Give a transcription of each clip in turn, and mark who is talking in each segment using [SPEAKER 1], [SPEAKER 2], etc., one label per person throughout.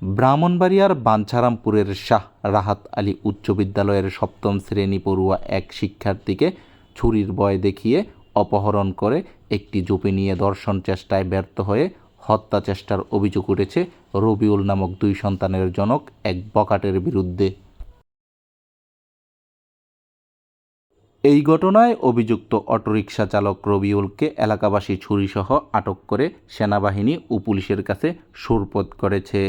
[SPEAKER 1] ব্রাহ্মণবাড়িয়ার বাঞ্ছারামপুরের শাহ রাহাত আলী উচ্চ বিদ্যালয়ের সপ্তম শ্রেণী পড়ুয়া এক শিক্ষার্থীকে ছুরির ভয় দেখিয়ে অপহরণ করে একটি জুপি নিয়ে ধর্ষণ চেষ্টায় ব্যর্থ হয়ে হত্যা চেষ্টার অভিযোগ উঠেছে রবিউল নামক 2 সন্তানের জনক এক বখাটের বিরুদ্ধে। এই ঘটনায় অভিযুক্ত অটোরিকশা চালক রবিউলকে এলাকাবাসী ছুরিসহ আটক করে সেনাবাহিনী ও পুলিশের কাছে সোপর্দ করেছে।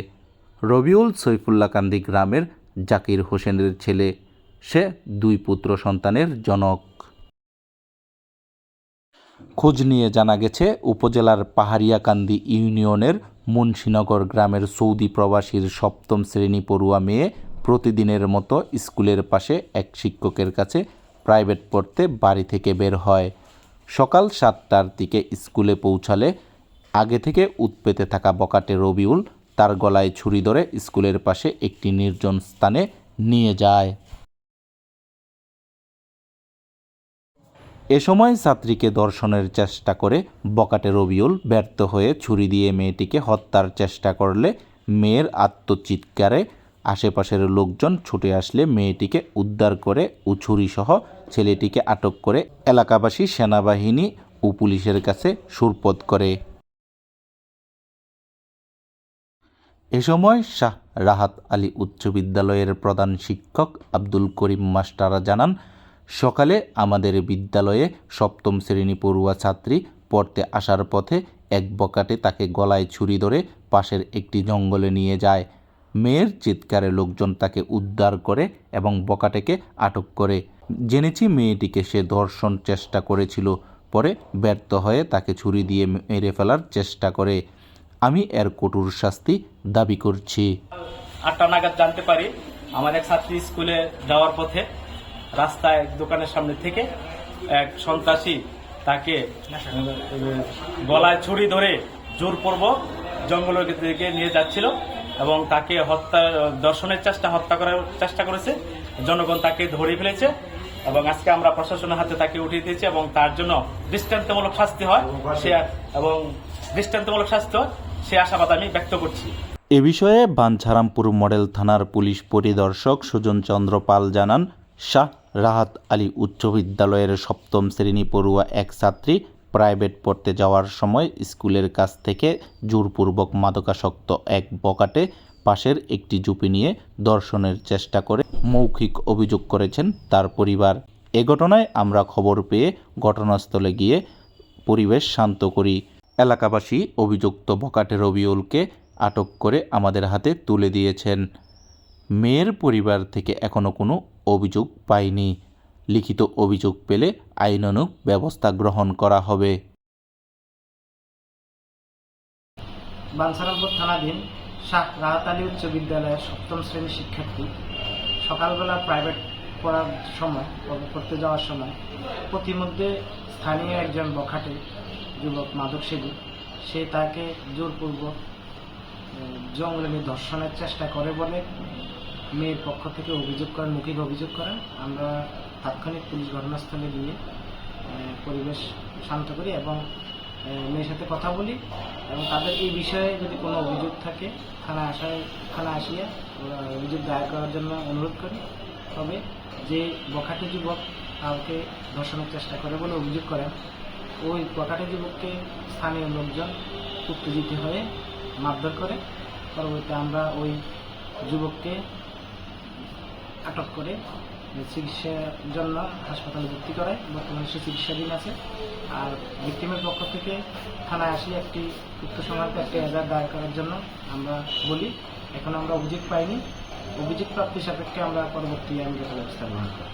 [SPEAKER 1] রবিউল সৈফুল্লাকান্দি গ্রামের জাকির হোসেনের ছেলে। সে 2 পুত্র সন্তানের জনক। খোঁজ নিয়ে জানা গেছে, উপজেলার পাহাড়িয়াকান্দি ইউনিয়নের মুন্সিনগর গ্রামের সৌদি প্রবাসীর সপ্তম শ্রেণী পড়ুয়া মেয়ে প্রতিদিনের মতো স্কুলের পাশে এক শিক্ষকের কাছে প্রাইভেট পড়তে বাড়ি থেকে বের হয়। সকাল 7টার দিকে স্কুলে পৌঁছালে আগে থেকে উৎপেতে থাকা বখাটে রবিউল তার গলায় ছুরি ধরে স্কুলের পাশে একটি নির্জন স্থানে নিয়ে যায়। এ সময় ছাত্রীকে ধর্ষণের চেষ্টা করে বখাটে রবিউল ব্যর্থ হয়ে ছুরি দিয়ে মেয়েটিকে হত্যার চেষ্টা করলে মেয়ের আত্মচিৎকারে আশেপাশের লোকজন ছুটে আসলে মেয়েটিকে উদ্ধার করে ও ছুরিসহ ছেলেটিকে আটক করে এলাকাবাসী সেনাবাহিনী ও পুলিশের কাছে সোপর্দ করে। এ সময় শাহ রাহাত আলী উচ্চ বিদ্যালয়ের প্রধান শিক্ষক আব্দুল করিম মাস্টার জানান, সকালে আমাদের বিদ্যালয়ে সপ্তম শ্রেণী পড়ুয়া ছাত্রী পড়তে আসার পথে এক বখাটে তাকে গলায় ছুরি ধরে পাশের একটি জঙ্গলে নিয়ে যায়। মেয়ের চিৎকারে লোকজন তাকে উদ্ধার করে এবং বখাটেকে আটক করে। জেনেছি মেয়েটিকে সে ধর্ষণ চেষ্টা করেছিল, পরে ব্যর্থ হয়ে তাকে ছুরি দিয়ে মেরে ফেলার চেষ্টা করে। আমি এর কঠোর শাস্তি দাবি করছি।
[SPEAKER 2] 8টা নাগাদ জানতে পারি আমার এক ছাত্রী স্কুলে যাওয়ার পথে রাস্তায় দোকানের সামনে থেকে এক সন্ত্রাসী তাকে গলায় ছুরি ধরে জোরপূর্বক জঙ্গলের দিকে নিয়ে যাচ্ছিল এবং তাকে হত্যা করার চেষ্টা করেছে। জনগণ তাকে ধরে ফেলেছে এবং আজকে আমরা প্রশাসনের হাতে তাকে উঠিয়ে দিয়েছি এবং তার জন্য দৃষ্টান্তমূলক শাস্তি হয় সে আশাবাদ আমি ব্যক্ত করছি।
[SPEAKER 1] এ বিষয়ে বাঞ্ছারামপুর মডেল থানার পুলিশ পরিদর্শক সুজন চন্দ্র পাল জানান, শাহ রাহাত আলী উচ্চ বিদ্যালয়ের সপ্তম শ্রেণী পড়ুয়া এক ছাত্রী প্রাইভেট পড়তে যাওয়ার সময় স্কুলের কাছ থেকে জোরপূর্বক মাদকাসক্ত এক বখাটে পাশের একটি জুপি নিয়ে ধর্ষণের চেষ্টা করে মৌখিক অভিযোগ করেছেন তার পরিবার। এ ঘটনায় আমরা খবর পেয়ে ঘটনাস্থলে গিয়ে পরিবেশ শান্ত করি। এলাকাবাসী অভিযুক্ত বখাটে রবিউলকে আটক করে আমাদের হাতে তুলে দিয়েছেন। মেয়ের পরিবার থেকে এখনও কোনো অভিযোগ পাইনি। লিখিত অভিযোগ পেলে আইনানুগ ব্যবস্থা গ্রহণ করা হবে।
[SPEAKER 3] বাঞ্ছারামপুর থানাধীন শাহ রাহাত আলী উচ্চ বিদ্যালয়ের সপ্তম শ্রেণীর শিক্ষার্থী সকালবেলা প্রাইভেট পড়তে যাওয়ার সময় প্রতিমধ্যে স্থানীয় একজন বখাটে যুবক মাদকসেবী সে তাকে জোরপূর্বক জঙ্গলে নিয়ে ধর্ষণের চেষ্টা করে বলে মেয়ের পক্ষ থেকে মৌখিক অভিযোগ করেন। আমরা তাৎক্ষণিক পুলিশ ঘটনাস্থলে গিয়ে পরিবেশ শান্ত করি এবং মেয়ের সাথে কথা বলি এবং তাদের এই বিষয়ে যদি কোনো অভিযোগ থাকে থানায় আসিয়া ওরা অভিযোগ দায়ের করার জন্য অনুরোধ করি। তবে যে বখাটে যুবক কাউকে ধর্ষণের চেষ্টা করে বলে অভিযোগ করেন, ওই বখাটে যুবককে স্থানীয় লোকজন উত্তেজিত হয়ে মারধর করে। পরবর্তীতে আমরা ওই যুবককে আটক করে চিকিৎসার জন্য হাসপাতালে ভর্তি করাই। বর্তমানে সে চিকিৎসাধীন আছে। আর ভিক্টিমের পক্ষ থেকে থানায় আসি একটি উক্ত সংক্রান্ত একটি এজাহার দায়ের করার জন্য আমরা বলি। এখন আমরা অভিযোগ পাইনি। অভিযোগ প্রাপ্তি সাপেক্ষে আমরা পরবর্তী আইনগত ব্যবস্থা গ্রহণ করি।